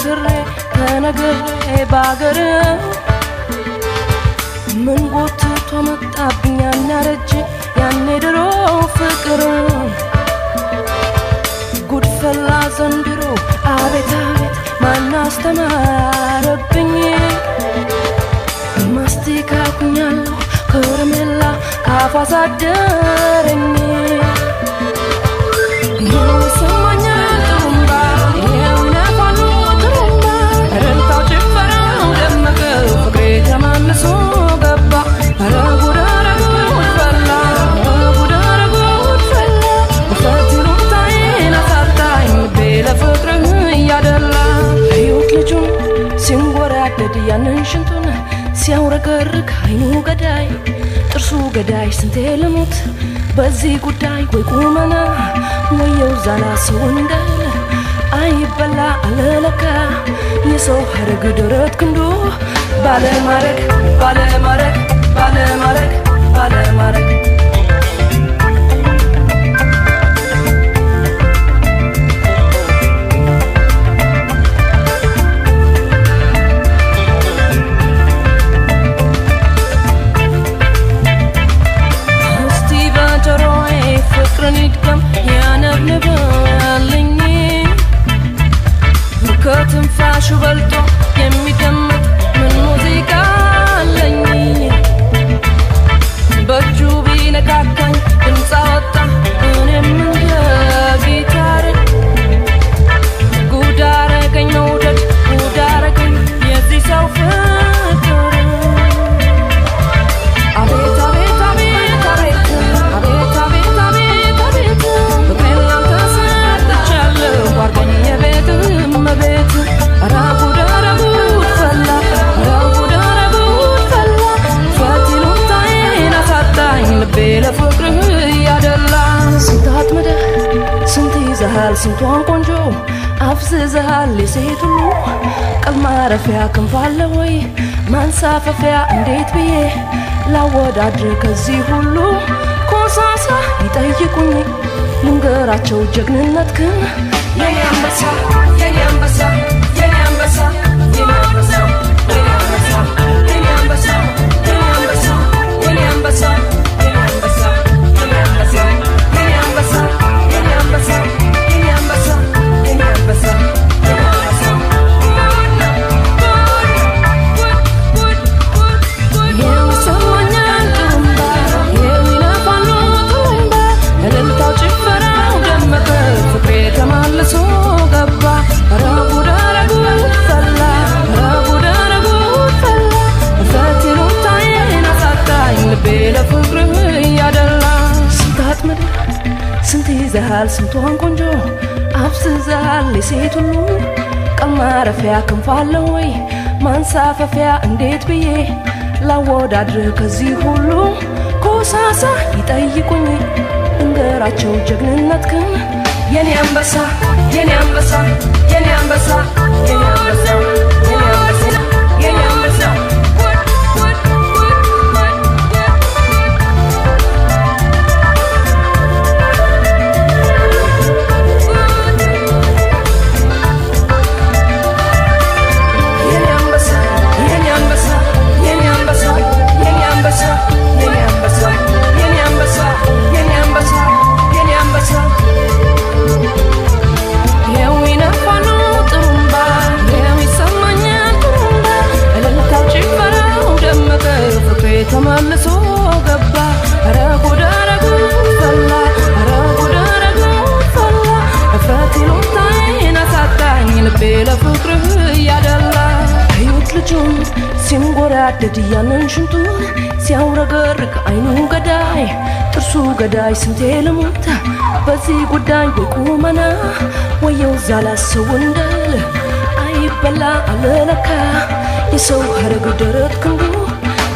ተመክሬ ተነግሬ ባገር ምን ጎትቶ መጣብኝ ያናረጅ ያኔ ድሮ ፍቅር ጉድፈላ ዘንድሮ አቤት አቤት ማን አስተማረብኝ ማስቲካ ኩኛለሁ ከረሜላ ካፏ ሳደረኝ ይሰማኛል ጥሩምባ የእውነቷን ጥሩምባ እልልታው ጭፈራው ደመቀ ፍቅሬ ተማምሶ ገባ ኧረ ጉድ ኧረ ጉድ ፈላ ጉድ ኧረ ጉድ ፈላ ውፈት ይሉኝታዬን አሳጣኝ ልቤ ለፍቅርህ እያደላ እዩት ልጁን ሲንጎራደድ ያንን ሽንቱን ሲያውረገርግ አይኑ ገዳይ ጥርሱ ገዳይ ስንቴ ልሙት በዚህ ጉዳይ ወይ ቁመና ወየው ዛላ ሰው እንዳለ አይበላ አለለካ የሰው ሀረግ ደረት ክንዱ ባለማረግ ባለማረግ ባለማረግ ባለማረግ ፍቅርን ይድገም ያነብንባልኝ ከትንፋሹ በልጦ የሚደመጥ ምን ሙዚቃ አለኝ በእጁ ቢነካካኝ ድምፅ አወጣ እኔም እንደ ጊታር ጉድ አረገኝ መውደድ ጉድ አረገኝ የዚህ ሰው ፍቅር አቤት አቤት አቤት አቤት አቤት አቤት አቤት ፍቅሬን ላንተ ሰጥቻለሁ አርገኝ የቤትህም ቤት ኧረ ጉድ ፈላ ኧረ ጉድ ፈላ ፈት ይሉኝታዬን አሳጣኝ ልቤ ለፍቅርህ እያደላ ስንት አጥምደህ ስንት ይዘሃል ስንቷን ቆንጆ አፍዝዘሃል የሴት ሁሉ ቀል ማረፊያ ክንፍ አለ ወይ ማንሳፈፊያ እንዴት ብዬ ላወዳድር ከዚህ ሁሉ ኮሳሳ ይጠይቁኝ ልንገራቸው ጀግንነትህን የኔ አንበሳ የኔ አንበሳ የኔ አንበሳ የኔ አንበሳ የኔ አንበሳ የኔ አንበሳ የኔ አንበሳ የኔ አንበሳ የኔ አንበሳ የኔ አንበሳ የኔ አንበሳ የኔ አንበሳ የኔ አንበሳ የኔ አንበሳ ይሰማኛል ጥሩምባ የሚነፋሉ ጥሩምባ እልልታው ጭፈራው ደመቀ ፍቅሬ ተማልሶ ገባ ኧረ ጉድ ፈላ ኧረ ጉድ ፈላ እፈት ይሉኝታዬን አሳጣኝ ልቤ ለፍቅርህ እያደላ ስንት አጥምደህ ስንት ይዘሃል ስንቷን ቆንጆ አፍዝዘሃል የሴት ሁሉ ቀል ማረፊያ ክንፍ አለ ወይ ማንሳፈፊያ እንዴት ብዬ ላወዳድርህ ከዚህ ሁሉ ኮሳሳ ይጠይቁኝ እንገራቸው ጀግንነትህን የኔ አንበሳ የኔ አንበሳ የኔ አንበሳ የኔ አንበሳ የኔ አንበሳ የኔ አንበሳ ተመልሶ ገባ ኧረ ጉድ ፈላ ኧረ ጉድ ፈላ እፍረት ይሉኝታዬን አሳጣኝ ልቤ ለፍቅርህ እያደላ እዩት ልጁን ሲንጎራደድ ያንን ሽንቱን ሲያውረገርግ አይኑ ገዳይ ጥርሱ ገዳይ ስንቴ ልሙት በዚህ ጉዳይ ወይ ቁመና ወየው ዛላ ሰው እንዳለ አይበላ አለለካ የሰው ሀረግ ደረት ክንዱ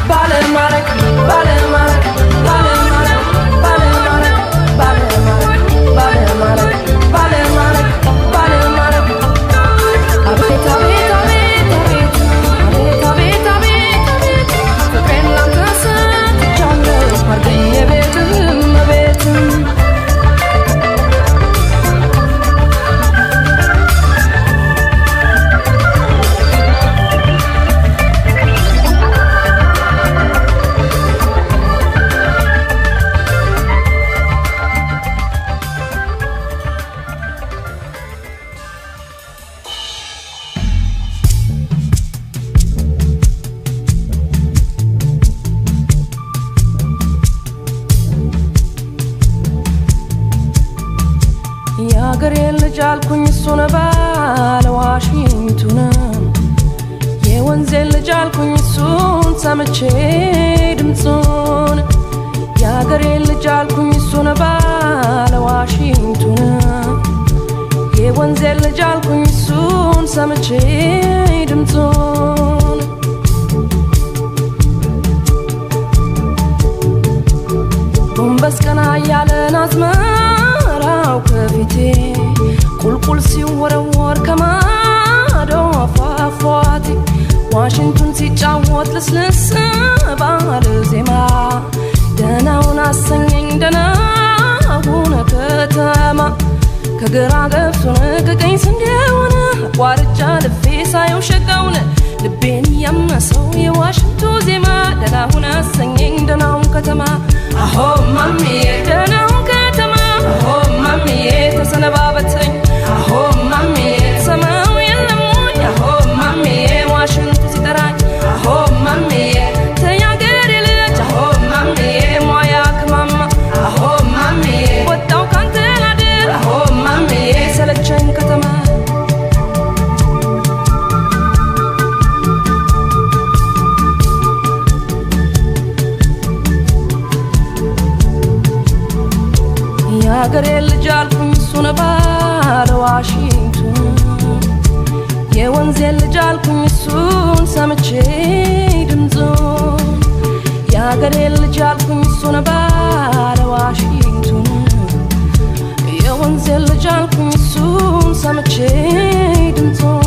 ባለማረግ ባለማረግ ባለማረግ ባለማረግ ባለማረግ ባለማረግ ባለማረግ ባለማረግ አቤት አቤት አቤት አቤት አቤት አቤት አቤት ፍቅሬን ላንተ ሰጥቻለሁ አርገኝ የቤትህም ቤት ልጃልኩኝ እሱን ባለ ዋሽንቱን የወንዜን ልጃልኩኝ እሱን ሰምቼ ድምፁን የአገሬን ልጃልኩኝ እሱን ባለ ዋሽንቱን የወንዜን ልጃልኩኝ እሱን ሰምቼ ድምፁን ጎንበስ ቀና ያለን አዝመራው ከፊቴ ቁልቁል ሲወረወር ከማዶ ፏፏቴ ዋሽንቱን ሲጫወት ልስልስ ባለ ዜማ ደህናውን አሰኘኝ ደህናውን ከተማ ከግራ ገብሱን ከቀኝ ስንዴውን አቋርጫ ልፌ ሳየው ሸጋውን ልቤን ያመሰው የዋሽንቱ ዜማ ደህናውን አሰኘኝ ደህናውን ከተማ አሆ ማሚዬ ደህናውን ከተማ አሆ ማሚዬ ተሰነባበተኝ አሆ ማሚዬ ሰማው የለሙኝ አሆ ማሚዬ ዋሽንቱ ሲጠራኝ አሆ ማሚዬ ተያገሬ ልጅ አሆ ማሚዬ ሟያ ከማማ አሆ ማሚዬ ወጣው ካንተ ላድር አሆ ማሚዬ ሰለቸኝ ከተማ የአገሬ ልጅ አልኩኝ እሱን ባለ ዋሽንቱን የወንዜን ልጅ አልኩኝ እሱን ሰምቼ ድምፁን የአገሬ ልጅ አልኩኝ እሱን ባለ ዋሽንቱን የወንዜን ልጅ አልኩኝ እሱን ሰምቼ ድምፁን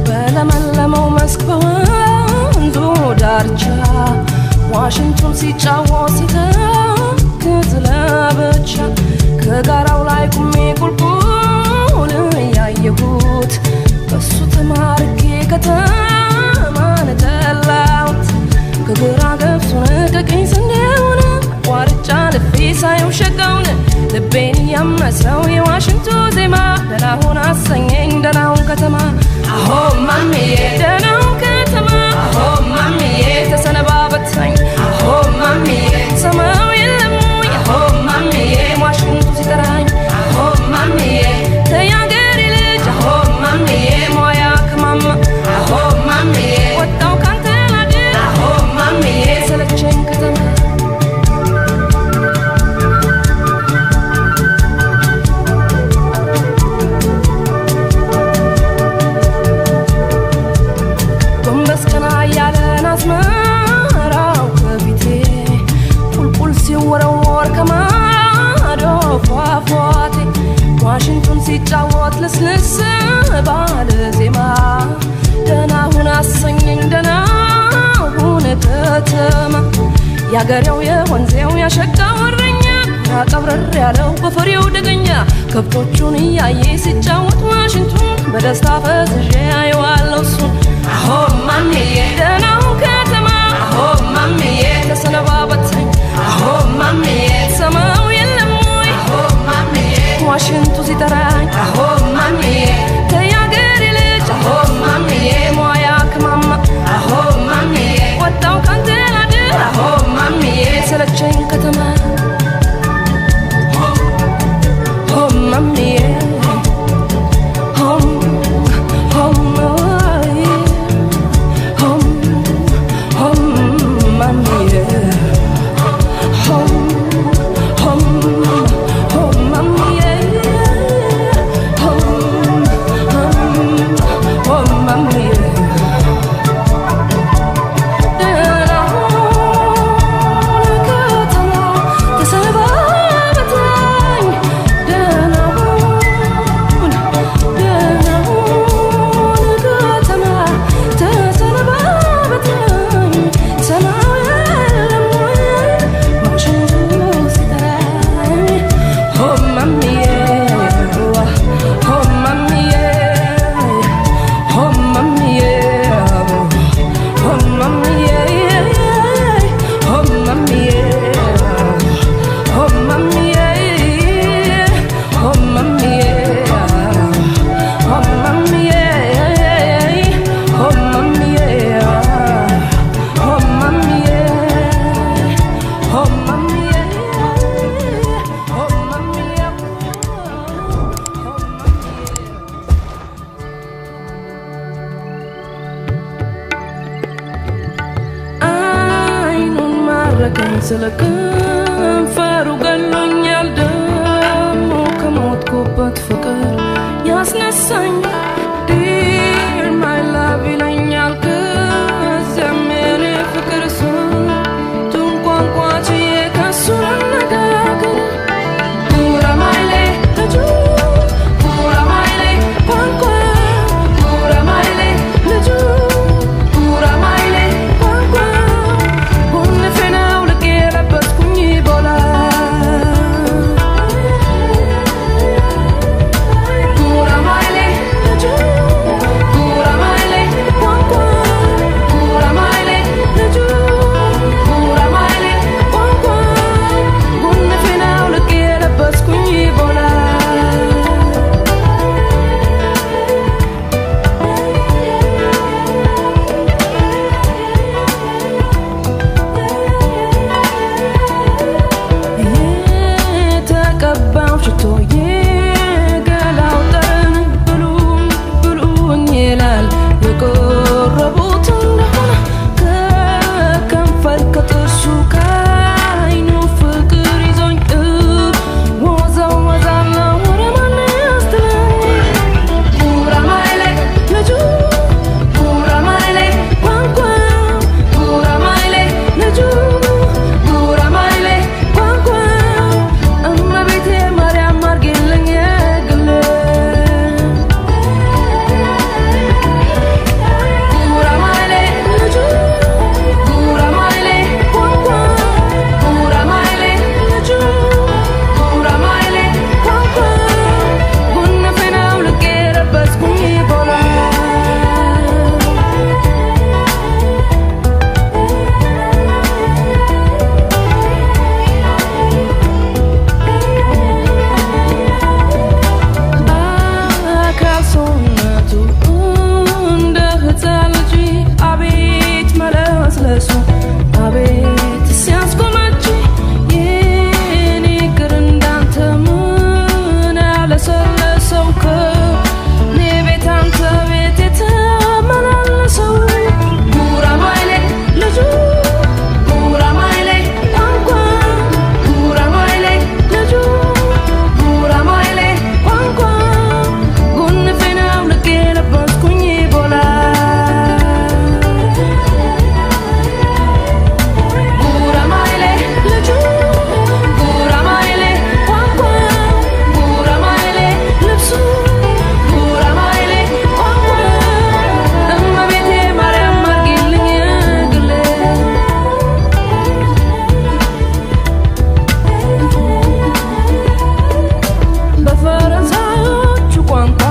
በለመለመው መስክ በወንዙ ዳርቻ ዋሽንቱን ሲጫወት ሲተክዝ ለብቻ ከጋራው ላይ ቁሜ ቁልቁል ያየሁት በሱ ተማርኬ ከተማን ጠላሁት ከግራ ገብሱን ከቀኝ ስንዴውን አቋርጫ ልፌ ሳየው ሸጋውን ልቤን ያመሰው የዋሽንቱ ዜማ ደህናውን አሰኘኝ ደህናውን ከተማ አሆ ማሚዬ ደህናውን ከተማ አሆ ማሚዬ ተሰነባበተኝ አሆ ማሚዬ ሰማው የለሙኝ አሆ ማሚዬ ዋሽንቱ ሲጠራኝ አሆ ማሚዬ ተያገሬ ልጅ አሆ ማሚዬ ሟያ ከማማ አሆ ማሚዬ ወጣው ካንተ ላድር አሆ ማሚዬ ሰለቸኝ ከተማ ጎንበስ ቀና ያለን አዝመራው ከፊቴ ቁልቁል ሲወረወር ከማዶ ፏፏቴ ዋሽንቱን ሲጫወት ልስልስ ባለ ዜማ ደህናውን አሰኘኝ ደህናውን ከተማ ያገሬው የወንዜው ያሸጋው እረኛ ያቀብረር ያለው በፍሬው ደገኛ ከብቶቹን እያየ ሲጫወት ዋሽንቱን በደስታ ፈዝዤ አየዋለሁ እሱን አሆ ማሚዬ ደህናውን ከተማ አሆ ማሚዬ ተሰነባበተኝ አሆ ማሚዬ ሰማው የለሙኝ አሆ ማሚዬ ዋሽንቱ ሲጠራኝ አሆ ማሚዬ ተያገሬ ልጅ አሆ ማሚዬ ሟያ ከማማ አሆ ማሚዬ ወጣው ካንተ ላድር አሆ ማሚዬ ሰለቸኝ ከተማ ሆ ማሚዬ home ስለከንፈሩ ገሎኛል ደሞ ከሞትኩበት ፍቅር ያስነሳኝ Dear my love ይለኛል ከዚያም የኔ ፍቅር ስንቱን ቋንቋ ችዬ ከሱ ልነጋገር ጉራማይሌ ልጁ ጉራማይሌ ቋንቋ ጉራማይሌ ልጁ ጉራማይሌ ቋንቋ ጉንፍናው ልቅ የለበስኩኝ ቦላ ጉራማይሌ ልጁ ጉራማይሌ ቋንቋ ጉራማይሌ ልጁ ጉራማይሌ ቋንቋ ጉንፍናው ልቅ የለበስኩኝ ቦላ የተቀባው ሽቶ የገላው ጠረን ብሉኝ ይላል የቀረቡት እንደሆነ ከከንፈር ከጥርሱ ከዓይኑ ፍቅር ይዞኝ ወዛወዛለሁ ወደ ማን ያስተለኝ ጉራማይሌ ልጁ ጉራማይሌ ቋንቋ ጉራማይሌ ልጁ ጉራማይሌ ቋንቋ እመቤቴ ማርያም አርጊልኝ የግሌ ጉራማይሌ ልጁ ጉራማይሌ ቋንቋ ጉራማይሌ ልጁ ጉራማይሌ ቋንቋ ጉንፍናው ልቅ የለበስኩኝ ቦላ በአካል ሰውነቱ እንደ ሕፃን ልጅ አቤት መለስለሱ አቤት ሲያስጎመጅ የኔ እግር እንዳንተ ምን ያለሰለሰው ከኔ ቤት አንተ ቤት የተመላለሰው ጉራማይሌ ልጁ ጉራማይሌ ቋንቋ ጉራማይሌ ልጁ ጉራማይሌ ቋንቋ ጉንፍናው ልቅ የለበስኩኝ ቦላ ጉራማይሌ ልጁ ጉራማይሌ ቋንቋ ጉራማይሌ ልብሱ ጉራማይሌ ቋንቋ እመቤቴ ማርያም አርጊልኝ የግሌ በፈረንሳዮቹ ቋንቋ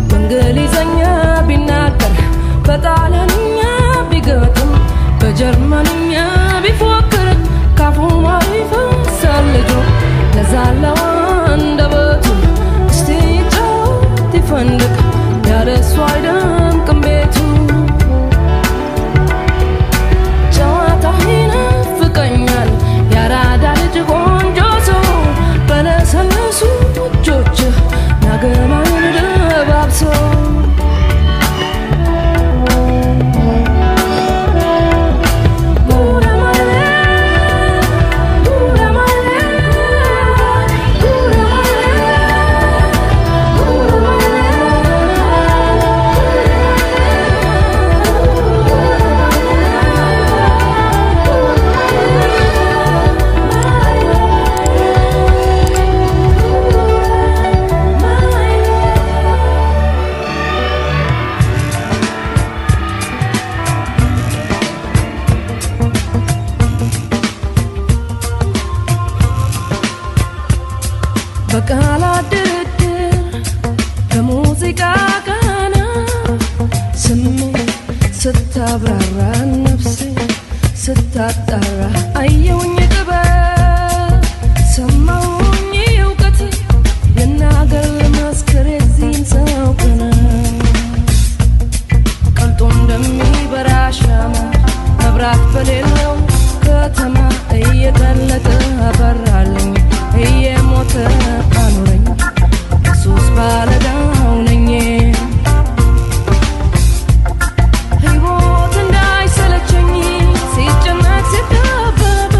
በእንግሊዘኛ ቢናገር በጣሊያንኛ ቢገጥም በጀርመንኛ ቢፎክር ካፉ ማር ይፈሳል ልጁ ለዛለው አንደበቱ እስቲ ይጫወት ይፈንድቅ ያለሱ አይደምቅም ቤቱ ጨዋታው ይናፍቀኛል ያራዳ ልጅ ቆንጆ ሰው በለሰለሱ እጆችህ ናገማን ደባብሰው ጉራማይሌ ጉራማይሌ በቃላት ድርድር በሙዚቃ ቃና ስሜት ስታብራራ ነፍሴ ስታጣራ አየውኝ ጥበብ ሰማውኝ እውቀት ልናገር ልመስክር የዚህን ሰው ቅናት ቀልጦ እንደሚበራ ሻማ መብራት በሌለው ከተማ እየቀለጠ አበራልኝ እየሞተ አኖረኝ ኢየሱስ ባለዳው ነኝ ሕይወት እንዳይሰለቸኝ ሲጨነቅ ሲጠበብ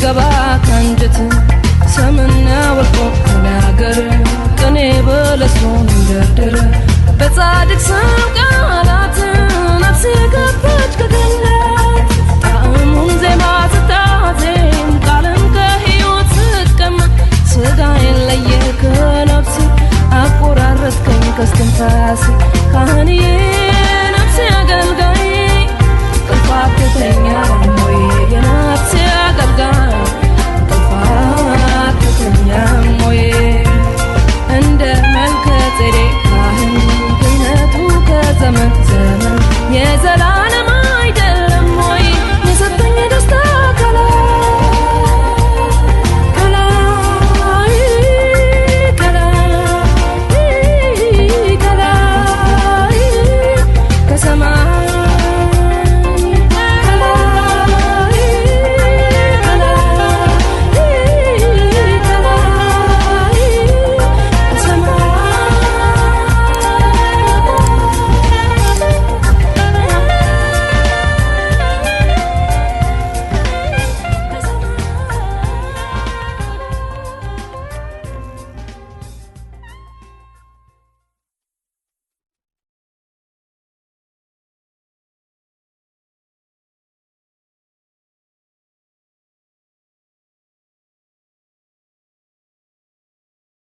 ሲገባ ካንጀት ሰምና ወርቆ ነገር ቅኔ በለሶ እንደርደረ በጻድቅ ሰው ቃል